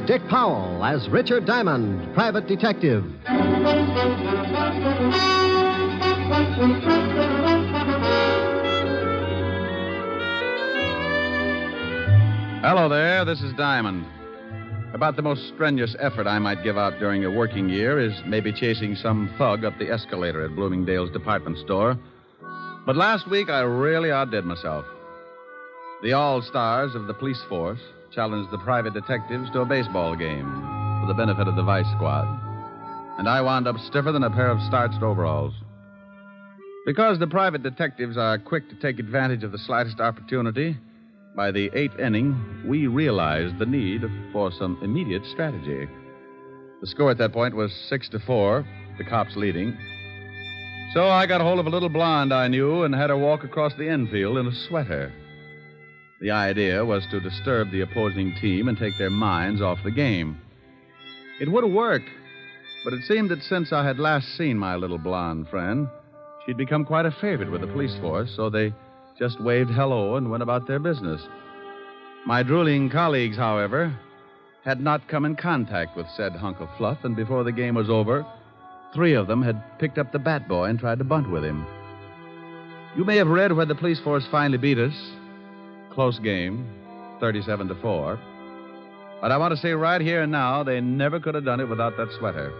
Dick Powell as Richard Diamond, private detective. Hello there, this is Diamond. About the most strenuous effort I might give out during a working year is maybe chasing some thug up the escalator at Bloomingdale's department store. But last week I really outdid myself. The all-stars of the police force challenged the private detectives to a baseball game for the benefit of the vice squad. And I wound up stiffer than a pair of starched overalls. Because the private detectives are quick to take advantage of the slightest opportunity, by the 8th inning, we realized the need for some immediate strategy. The score at that point was 6-4, the cops leading. So I got hold of a little blonde I knew and had her walk across the infield in a sweater. The idea was to disturb the opposing team and take their minds off the game. It would have worked, but it seemed that since I had last seen my little blonde friend, she'd become quite a favorite with the police force, so they just waved hello and went about their business. My drooling colleagues, however, had not come in contact with said hunk of fluff, and before the game was over, 3 of them had picked up the bat boy and tried to bunt with him. You may have read where the police force finally beat us. Close game, 37-4. But I want to say right here and now, they never could have done it without that sweater.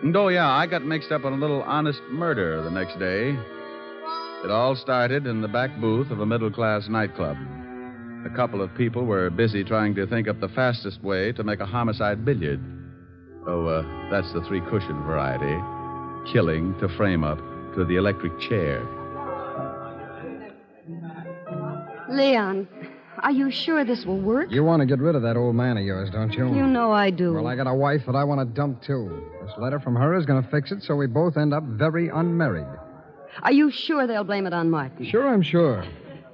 And oh, yeah, I got mixed up in a little honest murder the next day. It all started in the back booth of a middle-class nightclub. A couple of people were busy trying to think up the fastest way to make a homicide billiard. Oh, that's the 3-cushion variety. Killing to frame up to the electric chair. Leon, are you sure this will work? You want to get rid of that old man of yours, don't you? You know I do. Well, I got a wife that I want to dump, too. This letter from her is going to fix it so we both end up very unmarried. Are you sure they'll blame it on Martin? Sure, I'm sure.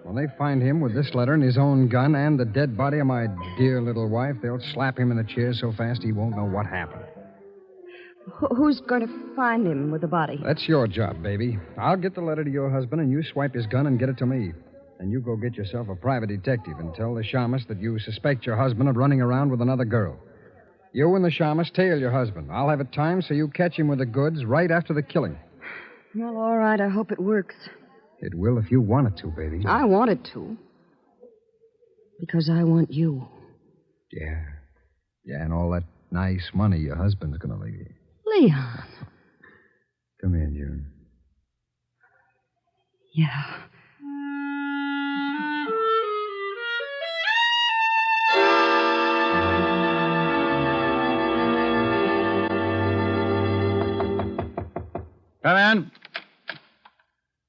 When they find him with this letter and his own gun and the dead body of my dear little wife, they'll slap him in the chair so fast he won't know what happened. Who's going to find him with the body? That's your job, baby. I'll get the letter to your husband, and you swipe his gun and get it to me. And you go get yourself a private detective and tell the shamus that you suspect your husband of running around with another girl. You and the shamus tail your husband. I'll have it timed so you catch him with the goods right after the killing. Well, all right. I hope it works. It will if you want it to, baby. I want it to. Because I want you. Yeah. Yeah, and all that nice money your husband's going to leave you. Leon. Come here, June. Yeah. Come in.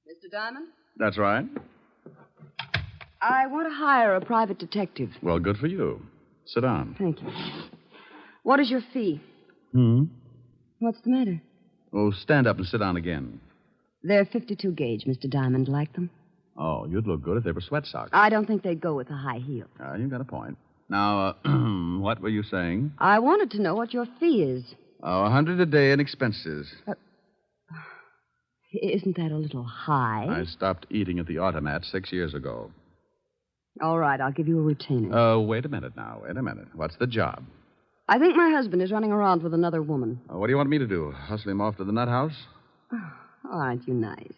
Mr. Diamond? That's right. I want to hire a private detective. Well, good for you. Sit down. Thank you. What is your fee? What's the matter? Oh, stand up and sit down again. They're 52 gauge, Mr. Diamond. Like them? Oh, you'd look good if they were sweat socks. I don't think they'd go with a high heel. You've got a point. Now, what were you saying? I wanted to know what your fee is. Oh, $100 a day in expenses. Isn't that a little high? I stopped eating at the automat 6 years ago. All right, I'll give you a retainer. Wait a minute now. Wait a minute. What's the job? I think my husband is running around with another woman. What do you want me to do? Hustle him off to the nut house? Oh, aren't you nice?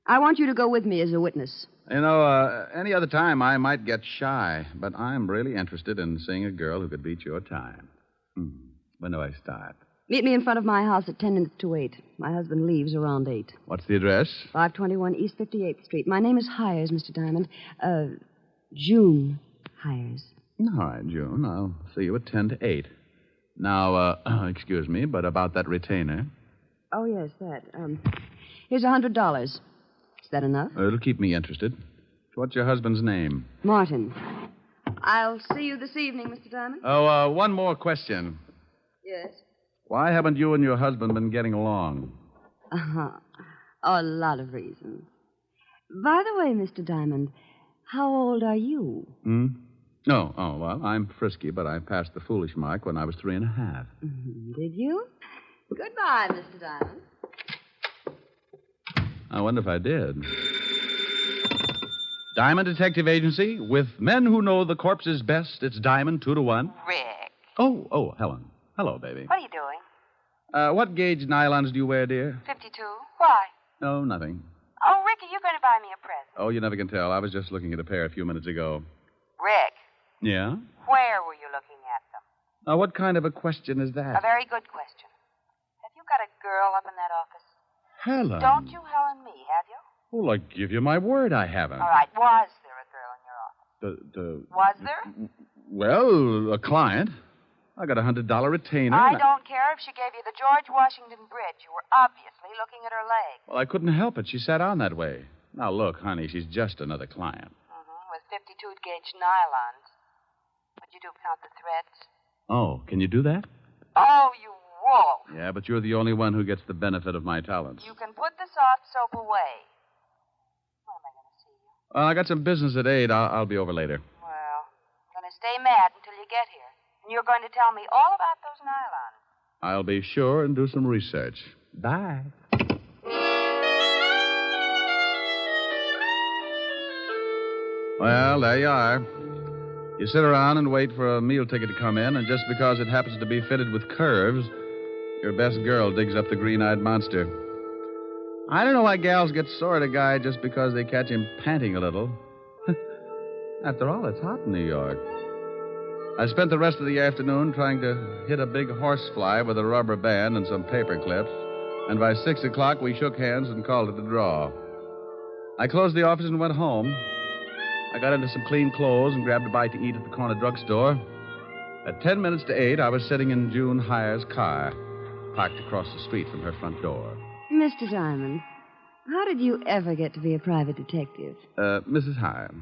I want you to go with me as a witness. You know, any other time I might get shy, but I'm really interested in seeing a girl who could beat your time. When do I start? Meet me in front of my house at 10 minutes to 8. My husband leaves around 8. What's the address? 521 East 58th Street. My name is Hyers, Mr. Diamond. June Hyers. All right, June. I'll see you at 10 to 8. Now, excuse me, but about that retainer. Oh, yes, that. Here's $100. Is that enough? It'll keep me interested. What's your husband's name? Martin. I'll see you this evening, Mr. Diamond. Oh, one more question. Yes? Why haven't you and your husband been getting along? A lot of reasons. By the way, Mr. Diamond, how old are you? Oh, well, I'm frisky, but I passed the foolish mark when I was 3.5. Did you? Goodbye, Mr. Diamond. I wonder if I did. Diamond Detective Agency, with men who know the corpses best, it's Diamond 2-to-1. Rick, Oh, Helen. Hello, baby. What are you doing? What gauge nylons do you wear, dear? 52. Why? No, nothing. Oh, Ricky, you're going to buy me a present. Oh, you never can tell. I was just looking at a pair a few minutes ago. Rick, Yeah? where were you looking at them? Now, what kind of a question is A that? very good question. Have you got a girl up in that office? Helen. Don't you Helen me, have you? Well, I give you my word I haven't. All right, was there a girl in your office? Was there? Well, a client. I got a $100 retainer. I don't care if she gave you the George Washington Bridge. You were obviously looking at her leg. Well, I couldn't help it. She sat on that way. Now, look, honey, she's just another client. With 52 gauge nylons. Would you count the threads? Oh, can you do that? Oh, you wolf. Yeah, but you're the only one who gets the benefit of my talents. You can put the soft soap away. When am I going to see you? Well, I got some business at 8. I'll be over later. Well, I'm going to stay mad until you get here. And you're going to tell me all about those nylons. I'll be sure and do some research. Bye. Well, there you are. You sit around and wait for a meal ticket to come in, and just because it happens to be fitted with curves, your best girl digs up the green-eyed monster. I don't know why gals get sore at a guy just because they catch him panting a little. After all, it's hot in New York. I spent the rest of the afternoon trying to hit a big horsefly with a rubber band and some paper clips, and by 6 o'clock we shook hands and called it a draw. I closed the office and went home. I got into some clean clothes and grabbed a bite to eat at the corner drugstore. At 10 minutes to 8, I was sitting in June Hyer's car, parked across the street from her front door. Mr. Diamond, how did you ever get to be a private detective? Mrs. Hyer,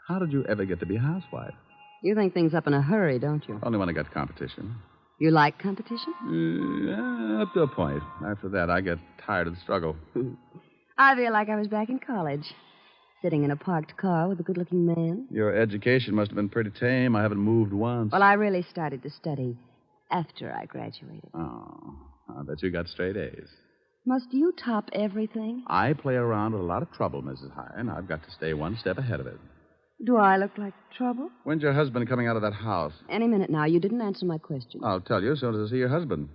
how did you ever get to be a housewife? You think things up in a hurry, don't you? Only when I got competition. You like competition? Yeah, up to a point. After that, I get tired of the struggle. I feel like I was back in college, sitting in a parked car with a good-looking man. Your education must have been pretty tame. I haven't moved once. Well, I really started to study after I graduated. Oh, I bet you got straight A's. Must you top everything? I play around with a lot of trouble, Mrs. Hyer, and I've got to stay one step ahead of it. Do I look like trouble? When's your husband coming out of that house? Any minute now. You didn't answer my question. I'll tell you as soon as I see your husband.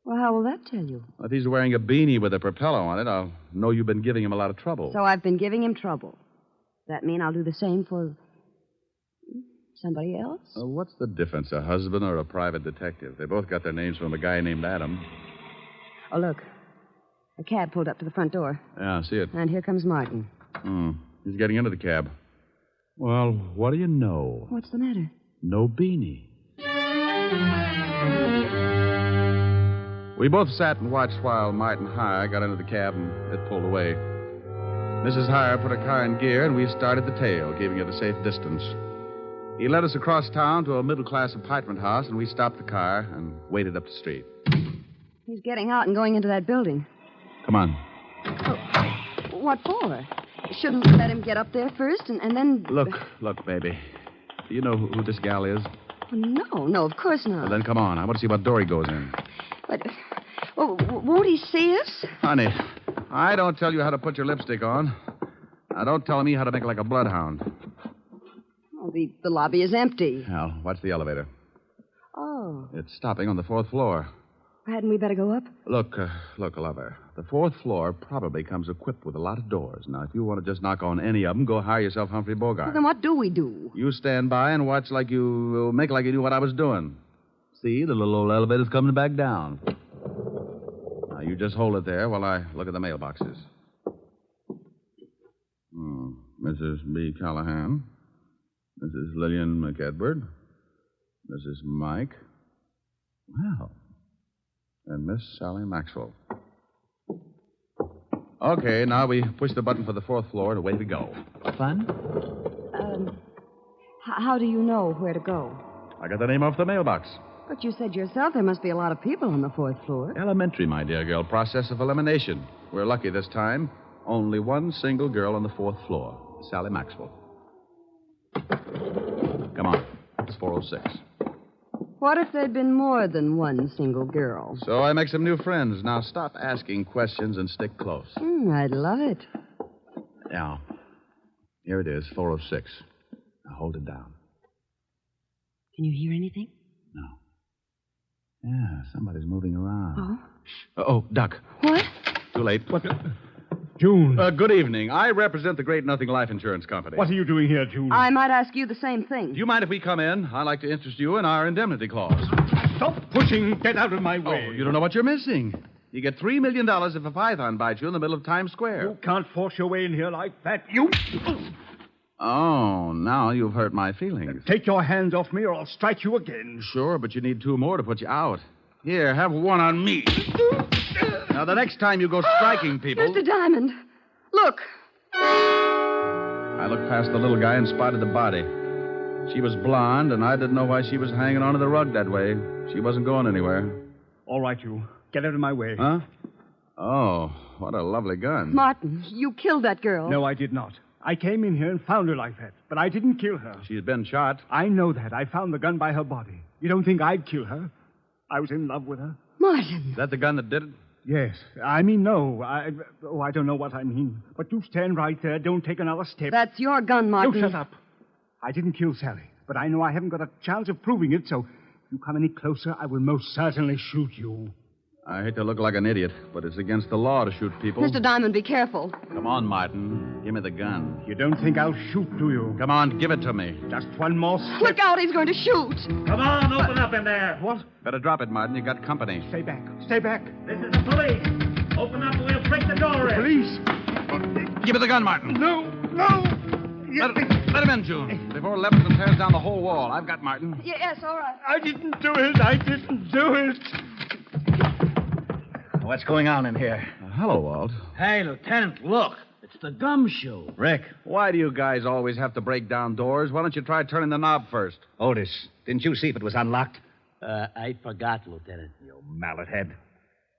Well, how will that tell you? If he's wearing a beanie with a propeller on it, I'll know you've been giving him a lot of trouble. So I've been giving him trouble. Does that mean I'll do the same for somebody else? What's the difference, a husband or a private detective? They both got their names from a guy named Adam. Oh, look. A cab pulled up to the front door. Yeah, I see it. And here comes Martin. He's getting into the cab. Well, what do you know? What's the matter? No beanie. We both sat and watched while Martin Hyer got into the cab and it pulled away. Mrs. Hyer put her car in gear and we started the tail, keeping it a safe distance. He led us across town to a middle-class apartment house and we stopped the car and waited up the street. He's getting out and going into that building. Come on. Oh, what for? Shouldn't we let him get up there first and then... Look, baby. Do you know who this gal is? No, of course not. Well, then come on. I want to see what door he goes in. But, won't he see us? Honey, I don't tell you how to put your lipstick on. Now, don't tell me how to make like a bloodhound. Oh, the lobby is empty. Well, watch the elevator. Oh. It's stopping on the 4th floor. Hadn't we better go up? Look, lover. The 4th floor probably comes equipped with a lot of doors. Now, if you want to just knock on any of them, go hire yourself Humphrey Bogart. Well, then what do we do? You stand by and watch like you... make like you knew what I was doing. See, the little old elevator's coming back down. Now, you just hold it there while I look at the mailboxes. Mrs. B. Callahan. Mrs. Lillian McEdward. Mrs. Mike. Well... and Miss Sally Maxwell. Okay, now we push the button for the 4th floor and away we go. Fun? How do you know where to go? I got the name off the mailbox. But you said yourself there must be a lot of people on the 4th floor. Elementary, my dear girl. Process of elimination. We're lucky this time. Only one single girl on the 4th floor. Sally Maxwell. Come on. It's 406. What if there'd been more than one single girl? So I make some new friends. Now stop asking questions and stick close. I'd love it. Now, here it is, 406. Now hold it down. Can you hear anything? No. Yeah, somebody's moving around. Oh, duck. What? Too late. What? June. Good evening. I represent the Great Nothing Life Insurance Company. What are you doing here, June? I might ask you the same thing. Do you mind if we come in? I'd like to interest you in our indemnity clause. Stop pushing. Get out of my way. Oh, you don't know what you're missing. You get $3 million if a python bites you in the middle of Times Square. You can't force your way in here like that. You... Oh, now you've hurt my feelings. Take your hands off me or I'll strike you again. Sure, but you need 2 more to put you out. Here, have one on me. Now, the next time you go striking people... Mr. Diamond, look. I looked past the little guy and spotted the body. She was blonde, and I didn't know why she was hanging onto the rug that way. She wasn't going anywhere. All right, you. Get out of my way. Huh? Oh, what a lovely gun. Martin, you killed that girl. No, I did not. I came in here and found her like that, but I didn't kill her. She's been shot. I know that. I found the gun by her body. You don't think I'd kill her? I was in love with her. Martin. Is that the gun that did it? Yes. I mean, no. I don't know what I mean. But you stand right there. Don't take another step. That's your gun, Martin. You shut up. I didn't kill Sally, but I know I haven't got a chance of proving it, so if you come any closer, I will most certainly shoot you. I hate to look like an idiot, but it's against the law to shoot people. Mr. Diamond, be careful. Come on, Martin. Give me the gun. You don't think I'll shoot, do you? Come on, give it to me. Just one more step. Look out, he's going to shoot. Come on, open up in there. What? Better drop it, Martin. You got company. Stay back. Stay back. This is the police. Open up or we'll break the door in. Police. Give me the gun, Martin. No. No. Let him in, June. Before Levinson tears down the whole wall. I've got Martin. Yes, all right. I didn't do it. I didn't do it. What's going on in here? Hello, Walt. Hey, Lieutenant, look. It's the gum show. Rick. Why do you guys always have to break down doors? Why don't you try turning the knob first? Otis, didn't you see if it was unlocked? I forgot, Lieutenant. You mallet head.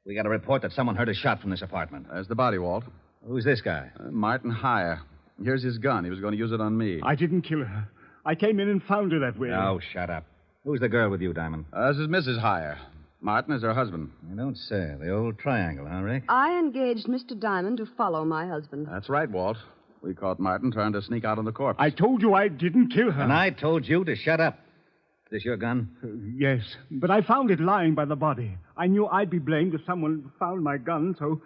We got a report that someone heard a shot from this apartment. There's the body, Walt. Who's this guy? Martin Hyer. Here's his gun. He was going to use it on me. I didn't kill her. I came in and found her that way. Oh, shut up. Who's the girl with you, Diamond? This is Mrs. Hyer. Martin is her husband. You don't say. The old triangle, huh, Rick? I engaged Mr. Diamond to follow my husband. That's right, Walt. We caught Martin trying to sneak out on the corpse. I told you I didn't kill her. And I told you to shut up. Is this your gun? Yes, but I found it lying by the body. I knew I'd be blamed if someone found my gun, so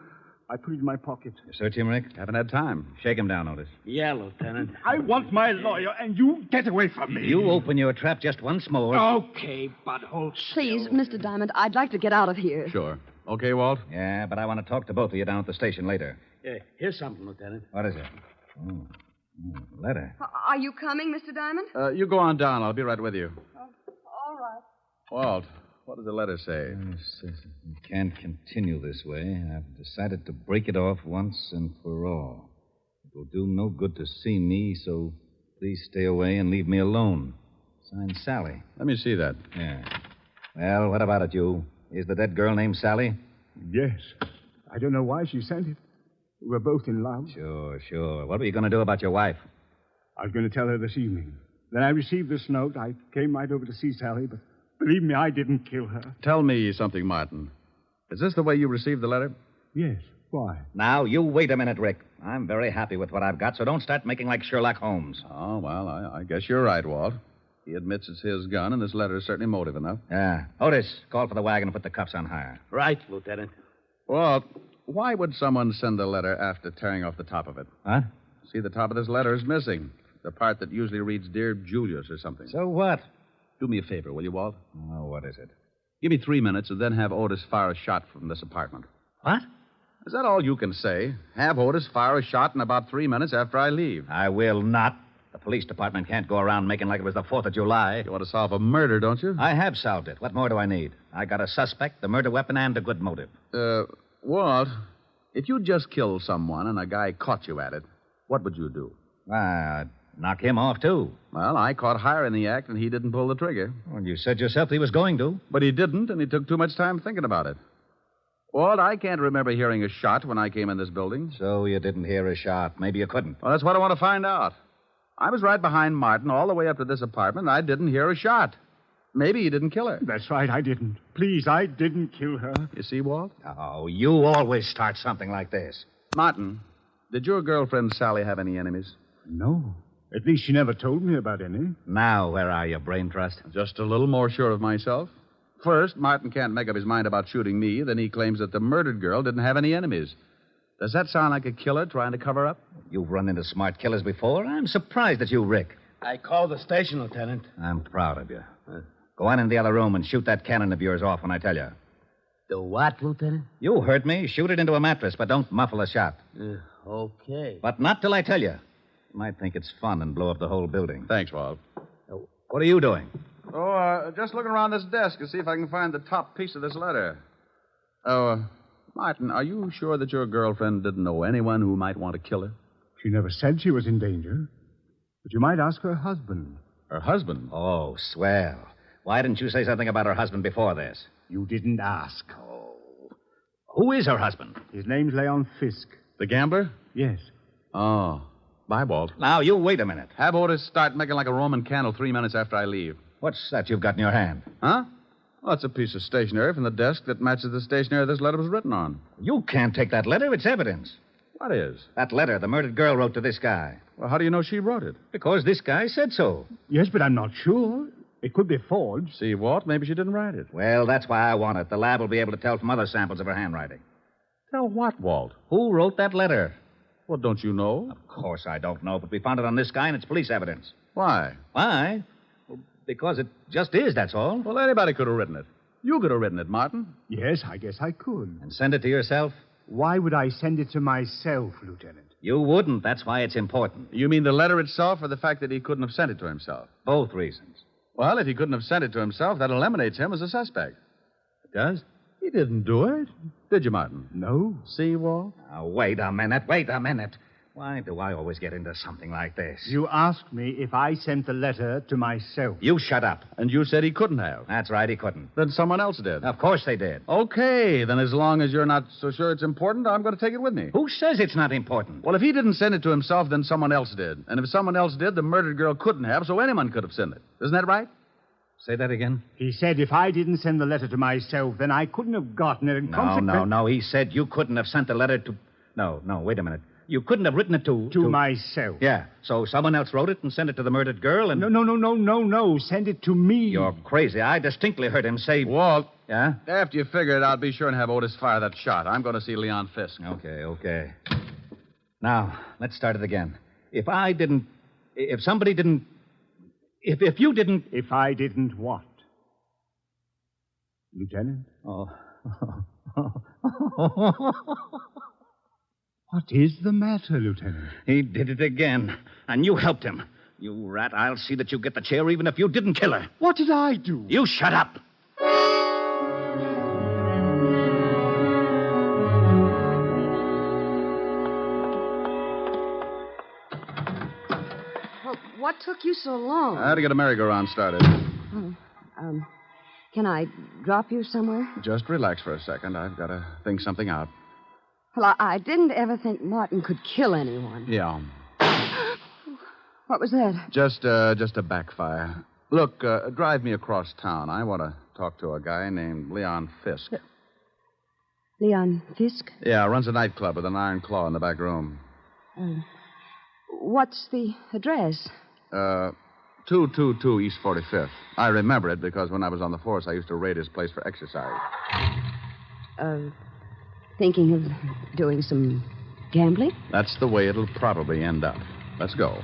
I put it in my pocket. You search him, Rick? Haven't had time. Shake him down, Otis. Yeah, Lieutenant. I want my lawyer, and you get away from me. You open your trap just once more. Okay, but hold Please, still. Mr. Diamond, I'd like to get out of here. Sure. Okay, Walt? Yeah, but I want to talk to both of you down at the station later. Here's something, Lieutenant. What is it? Letter. Are you coming, Mr. Diamond? You go on down. I'll be right with you. All right. Walt, what does the letter say? It says we can't continue this way. I've decided to break it off once and for all. It will do no good to see me, so please stay away and leave me alone. Signed, Sally. Let me see that. Yeah. Well, what about it, you? Is the dead girl named Sally? Yes. I don't know why she sent it. We're both in love. Sure. What were you going to do about your wife? I was going to tell her this evening. Then I received this note. I came right over to see Sally, but believe me, I didn't kill her. Tell me something, Martin. Is this the way you received the letter? Yes. Why? Now, you wait a minute, Rick. I'm very happy with what I've got, so don't start making like Sherlock Holmes. Oh, well, I guess you're right, Walt. He admits it's his gun, and this letter is certainly motive enough. Yeah. Otis, call for the wagon and put the cuffs on Hyer. Right, Lieutenant. Walt, why would someone send a letter after tearing off the top of it? Huh? See, the top of this letter is missing. The part that usually reads, Dear Julius or something. So what? Do me a favor, will you, Walt? Oh, what is it? Give me 3 minutes and then have Otis fire a shot from this apartment. What? Is that all you can say? Have Otis fire a shot in about 3 minutes after I leave. I will not. The police department can't go around making like it was the 4th of July. You want to solve a murder, don't you? I have solved it. What more do I need? I got a suspect, the murder weapon, and a good motive. Walt, if you just killed someone and a guy caught you at it, what would you do? I'd knock him off, too. Well, I caught Hyer in the act, and he didn't pull the trigger. Well, you said yourself he was going to. But he didn't, and he took too much time thinking about it. Walt, I can't remember hearing a shot when I came in this building. So you didn't hear a shot. Maybe you couldn't. Well, that's what I want to find out. I was right behind Martin all the way up to this apartment, and I didn't hear a shot. Maybe he didn't kill her. That's right, I didn't. Please, I didn't kill her. You see, Walt? Oh, you always start something like this. Martin, did your girlfriend Sally have any enemies? No. At least she never told me about any. Now, where are you, brain trust? Just a little more sure of myself. First, Martin can't make up his mind about shooting me. Then he claims that the murdered girl didn't have any enemies. Does that sound like a killer trying to cover up? You've run into smart killers before. I'm surprised at you, Rick. I called the station, Lieutenant. I'm proud of you. Go on in the other room and shoot that cannon of yours off when I tell you. The what, Lieutenant? You heard me. Shoot it into a mattress, but don't muffle a shot. Okay. But not till I tell you. You might think it's fun and blow up the whole building. Thanks, Walt. What are you doing? Oh, just looking around this desk to see if I can find the top piece of this letter. Oh, Martin, are you sure that your girlfriend didn't know anyone who might want to kill her? She never said she was in danger. But you might ask her husband. Her husband? Oh, swell. Why didn't you say something about her husband before this? You didn't ask. Oh. Who is her husband? His name's Leon Fisk. The gambler? Yes. Oh. Bye, Walt. Now, you wait a minute. Have Otis start making like a Roman candle 3 minutes after I leave. What's that you've got in your hand? Huh? Well, it's a piece of stationery from the desk that matches the stationery this letter was written on. You can't take that letter. It's evidence. What is? That letter the murdered girl wrote to this guy. Well, how do you know she wrote it? Because this guy said so. Yes, but I'm not sure. It could be forged. See, Walt, maybe she didn't write it. Well, that's why I want it. The lab will be able to tell from other samples of her handwriting. Tell what, Walt? Who wrote that letter? Well, don't you know? Of course I don't know, but we found it on this guy and it's police evidence. Why? Why? Well, because it just is, that's all. Well, anybody could have written it. You could have written it, Martin. Yes, I guess I could. And send it to yourself? Why would I send it to myself, Lieutenant? You wouldn't. That's why it's important. You mean the letter itself or the fact that he couldn't have sent it to himself? Both reasons. Well, if he couldn't have sent it to himself, that eliminates him as a suspect. It does? He didn't do it. Did you, Martin? No. See, Walt? Now, wait a minute. Why do I always get into something like this? You asked me if I sent the letter to myself. You shut up. And you said he couldn't have. That's right, he couldn't. Then someone else did. Of course they did. Okay, then as long as you're not so sure it's important, I'm going to take it with me. Who says it's not important? Well, if he didn't send it to himself, then someone else did. And if someone else did, the murdered girl couldn't have, so anyone could have sent it. Isn't that right? Say that again? He said if I didn't send the letter to myself, then I couldn't have gotten it. And No. He said you couldn't have sent the letter to... No, wait a minute. You couldn't have written it to... To myself. Yeah, so someone else wrote it and sent it to the murdered girl and... No. Send it to me. You're crazy. I distinctly heard him say... Walt. Yeah? After you figure it out, be sure and have Otis fire that shot. I'm going to see Leon Fisk. Okay. Now, let's start it again. If I didn't... If somebody didn't... If you didn't... If I didn't what? Lieutenant? Oh. What is the matter, Lieutenant? He did it again. And you helped him. You rat, I'll see that you get the chair even if you didn't kill her. What did I do? You shut up. What took you so long? I had to get a merry-go-round started. Can I drop you somewhere? Just relax for a second. I've got to think something out. Well, I didn't ever think Martin could kill anyone. Yeah. What was that? Just a backfire. Look, drive me across town. I want to talk to a guy named Leon Fisk. Leon Fisk? Yeah, runs a nightclub with an iron claw in the back room. What's the address? 222 East 45th. I remember it because when I was on the force, I used to raid his place for exercise. Thinking of doing some gambling? That's the way it'll probably end up. Let's go.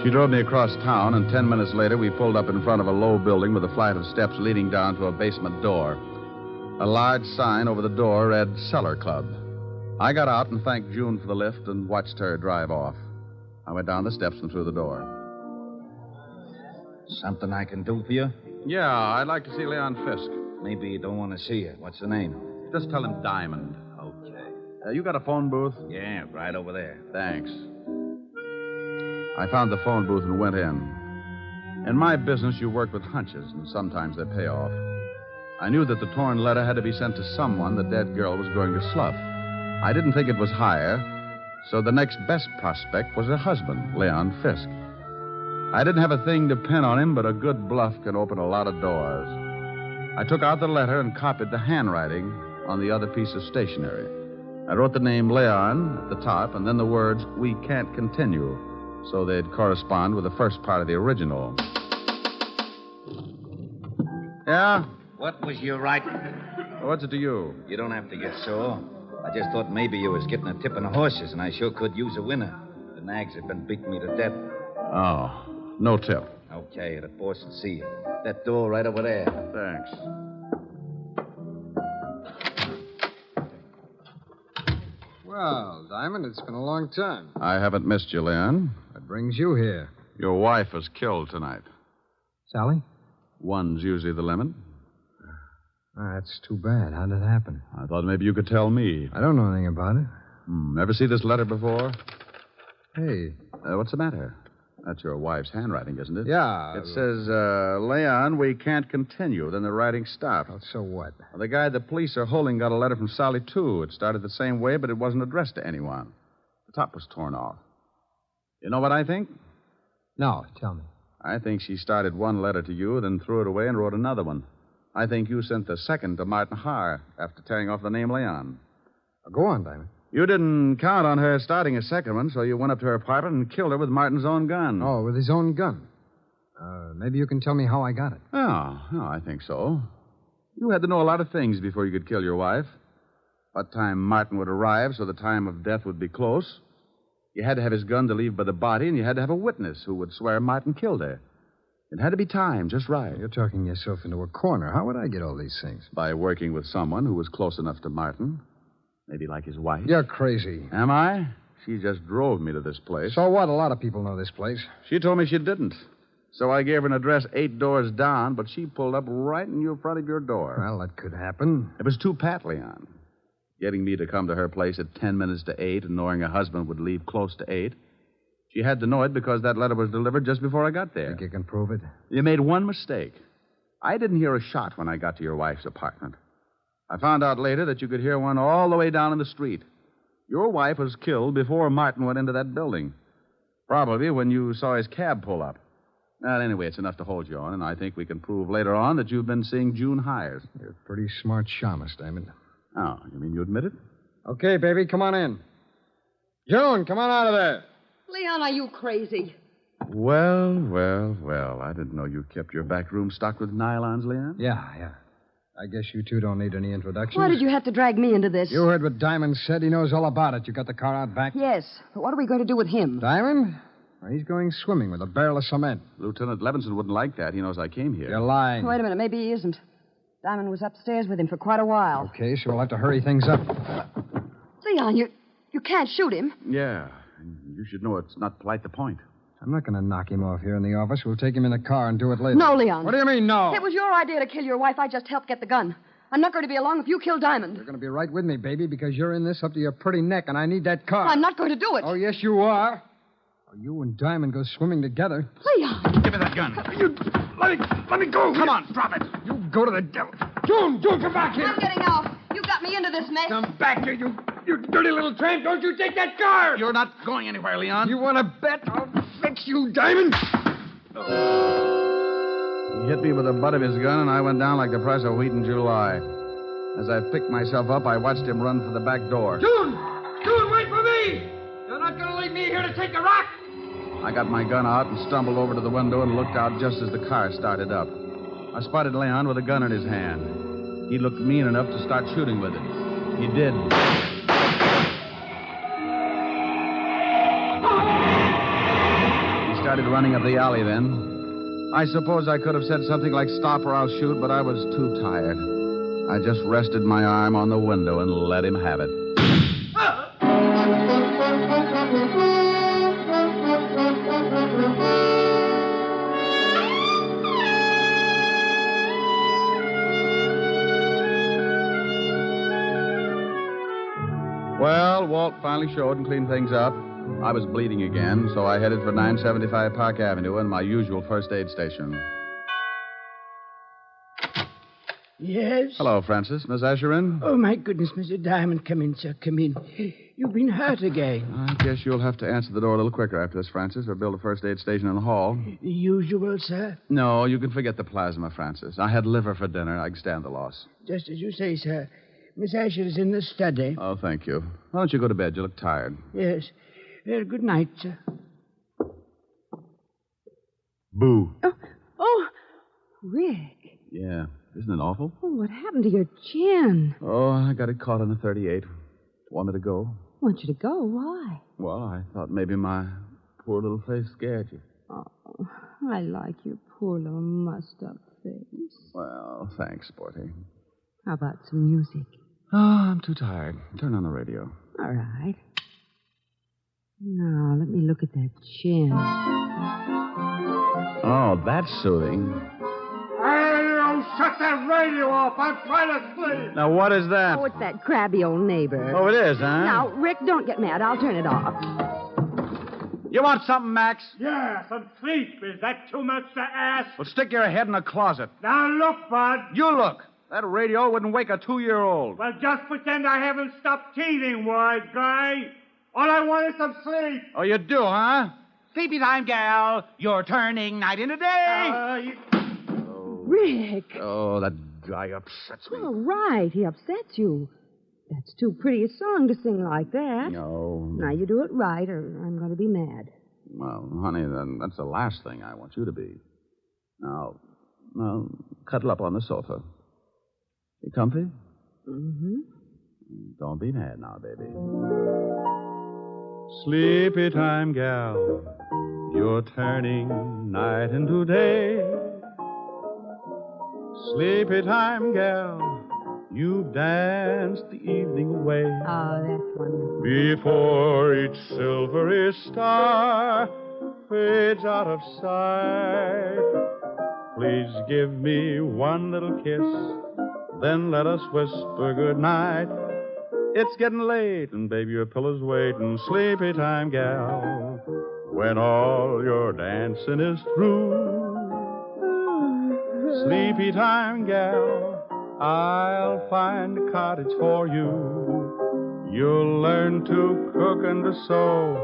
She drove me across town, and 10 minutes later, we pulled up in front of a low building with a flight of steps leading down to a basement door. A large sign over the door read Cellar Club. I got out and thanked June for the lift and watched her drive off. I went down the steps and through the door. Something I can do for you? Yeah, I'd like to see Leon Fisk. Maybe you don't want to see it. What's the name? Just tell him Diamond. Okay. You got a phone booth? Yeah, right over there. Thanks. I found the phone booth and went in. In my business, you work with hunches, and sometimes they pay off. I knew that the torn letter had to be sent to someone the dead girl was going to slough. I didn't think it was Hyer, so the next best prospect was her husband, Leon Fisk. I didn't have a thing to pin on him, but a good bluff can open a lot of doors. I took out the letter and copied the handwriting on the other piece of stationery. I wrote the name Leon at the top and then the words, "We can't continue," so they'd correspond with the first part of the original. Yeah? What was your right? What's it to you? You don't have to get sore. I just thought maybe you was getting a tip on the horses, and I sure could use a winner. The nags have been beating me to death. Oh, no tip. Okay, the boss will see you. That door right over there. Thanks. Well, Diamond, it's been a long time. I haven't missed you, Leon. What brings you here? Your wife was killed tonight. Sally? One's usually the limit. That's too bad. How did it happen? I thought maybe you could tell me. I don't know anything about it. Ever see this letter before? Hey. What's the matter? That's your wife's handwriting, isn't it? Yeah. It says, Leon, we can't continue. Then the writing stopped. Oh, so what? Well, the guy the police are holding got a letter from Sally, too. It started the same way, but it wasn't addressed to anyone. The top was torn off. You know what I think? No, tell me. I think she started one letter to you, then threw it away and wrote another one. I think you sent the second to Martin Hyer after tearing off the name Leon. Go on, Diamond. You didn't count on her starting a second one, so you went up to her apartment and killed her with Martin's own gun. Oh, with his own gun. Maybe you can tell me how I got it. Oh, I think so. You had to know a lot of things before you could kill your wife. What time Martin would arrive so the time of death would be close. You had to have his gun to leave by the body, and you had to have a witness who would swear Martin killed her. It had to be timed just right. You're talking yourself into a corner. How would I get all these things? By working with someone who was close enough to Martin. Maybe like his wife. You're crazy. Am I? She just drove me to this place. So what? A lot of people know this place. She told me she didn't. So I gave her an address 8 doors down, but she pulled up right in your front of your door. Well, that could happen. It was too pat, Leon. Getting me to come to her place at 10 minutes to 8 and knowing her husband would leave close to 8. She had to know it because that letter was delivered just before I got there. Think you can prove it? You made one mistake. I didn't hear a shot when I got to your wife's apartment. I found out later that you could hear one all the way down in the street. Your wife was killed before Martin went into that building. Probably when you saw his cab pull up. Well, anyway, it's enough to hold you on, and I think we can prove later on that you've been seeing June Hyer. You're a pretty smart shamus, Diamond. Oh, you mean you admit it? Okay, baby, come on in. June, come on out of there. Leon, are you crazy? Well. I didn't know you kept your back room stocked with nylons, Leon. Yeah. I guess you two don't need any introductions. Why did you have to drag me into this? You heard what Diamond said. He knows all about it. You got the car out back? Yes, but what are we going to do with him? Diamond? Well, he's going swimming with a barrel of cement. Lieutenant Levinson wouldn't like that. He knows I came here. You're lying. Wait a minute, maybe he isn't. Diamond was upstairs with him for quite a while. Okay, so we'll have to hurry things up. Leon, you can't shoot him. Yeah. You should know it's not polite to point. I'm not going to knock him off here in the office. We'll take him in the car and do it later. No, Leon. What do you mean, no? It was your idea to kill your wife. I just helped get the gun. I'm not going to be along if you kill Diamond. You're going to be right with me, baby, because you're in this up to your pretty neck, and I need that car. I'm not going to do it. Oh, yes, you are. Oh, you and Diamond go swimming together. Leon. Give me that gun. Let me go. Come on, drop it. You go to the devil. June, come back here. I'm getting off. You got me into this mess. Come back here, you dirty little tramp. Don't you take that car. You're not going anywhere, Leon. You want to bet? I'll fix you, Diamond. He hit me with the butt of his gun, and I went down like the price of wheat in July. As I picked myself up, I watched him run for the back door. June, wait for me. You're not going to leave me here to take a rock. I got my gun out and stumbled over to the window and looked out just as the car started up. I spotted Leon with a gun in his hand. He looked mean enough to start shooting with it. He did. He started running up the alley then. I suppose I could have said something like, "Stop or I'll shoot," but I was too tired. I just rested my arm on the window and let him have it. Well, Walt finally showed and cleaned things up. I was bleeding again, so I headed for 975 Park Avenue and my usual first aid station. Yes? Hello, Francis. Miss Asher in? Oh, my goodness, Mr. Diamond. Come in, sir. Come in. You've been hurt again. I guess you'll have to answer the door a little quicker after this, Francis, or build a first aid station in the hall. The usual, sir? No, you can forget the plasma, Francis. I had liver for dinner. I can stand the loss. Just as you say, sir. Miss Asher is in the study. Oh, thank you. Why don't you go to bed? You look tired. Yes. Well, good night, sir. Boo. Oh, Rick. Yeah. Isn't it awful? Oh, what happened to your chin? Oh, I got it caught in a 38. Want me to go? Want you to go? Why? Well, I thought maybe my poor little face scared you. Oh, I like your poor little mussed-up face. Well, thanks, Sporty. How about some music? Oh, I'm too tired. Turn on the radio. All right. Now, let me look at that chin. Oh, that's soothing. Hey, shut that radio off. I'm trying to sleep. Now, what is that? Oh, it's that crabby old neighbor. Oh, it is, huh? Now, Rick, don't get mad. I'll turn it off. You want something, Max? Yeah, some sleep. Is that too much to ask? Well, stick your head in a closet. Now, look, Bud. You look. That radio wouldn't wake a 2-year-old. Well, just pretend I haven't stopped teething, wise guy. All I want is some sleep. Oh, you do, huh? Sleepy time, gal. You're turning night into day. Rick. Oh, that guy upsets me. All right, he upsets you. That's too pretty a song to sing like that. No. Now, you do it right, or I'm going to be mad. Well, honey, then that's the last thing I want you to be. Now, cuddle up on the sofa. You comfy? Mm-hmm. Don't be mad now, baby. Sleepy time, gal. You're turning night into day. Sleepy time, gal. You've danced the evening away. Oh, that's wonderful. Before each silvery star fades out of sight, please give me one little kiss, then let us whisper goodnight. It's getting late, and baby, your pillow's waiting. Sleepy time, gal, when all your dancing is through. Sleepy time, gal, I'll find a cottage for you. You'll learn to cook and to sew.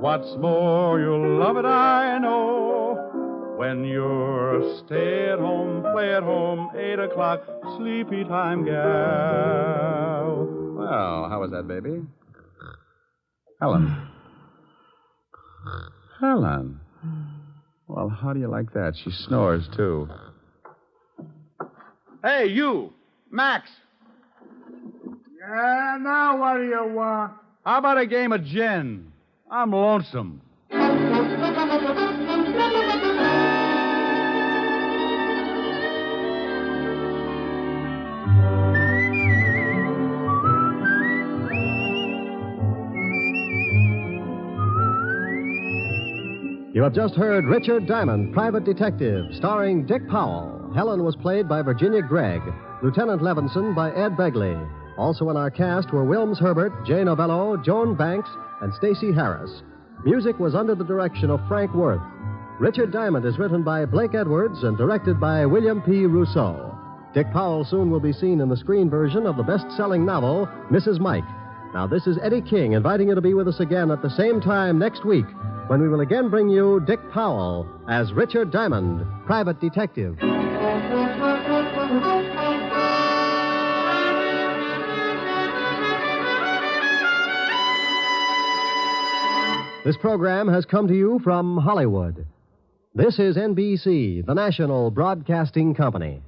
What's more, you'll love it, I know. When you're a stay-at-home, play-at-home, 8 o'clock, sleepy time, gal. Well, how was that, baby? Helen. Helen. Well, how do you like that? She snores, too. Hey, you! Max! Yeah, now what do you want? How about a game of gin? I'm lonesome. You have just heard Richard Diamond, Private Detective, starring Dick Powell. Helen was played by Virginia Gregg, Lieutenant Levinson by Ed Begley. Also in our cast were Wilms Herbert, Jay Novello, Joan Banks, and Stacey Harris. Music was under the direction of Frank Worth. Richard Diamond is written by Blake Edwards and directed by William P. Rousseau. Dick Powell soon will be seen in the screen version of the best-selling novel, Mrs. Mike. Now, this is Eddie King inviting you to be with us again at the same time next week, when we will again bring you Dick Powell as Richard Diamond, Private Detective. This program has come to you from Hollywood. This is NBC, the national broadcasting company.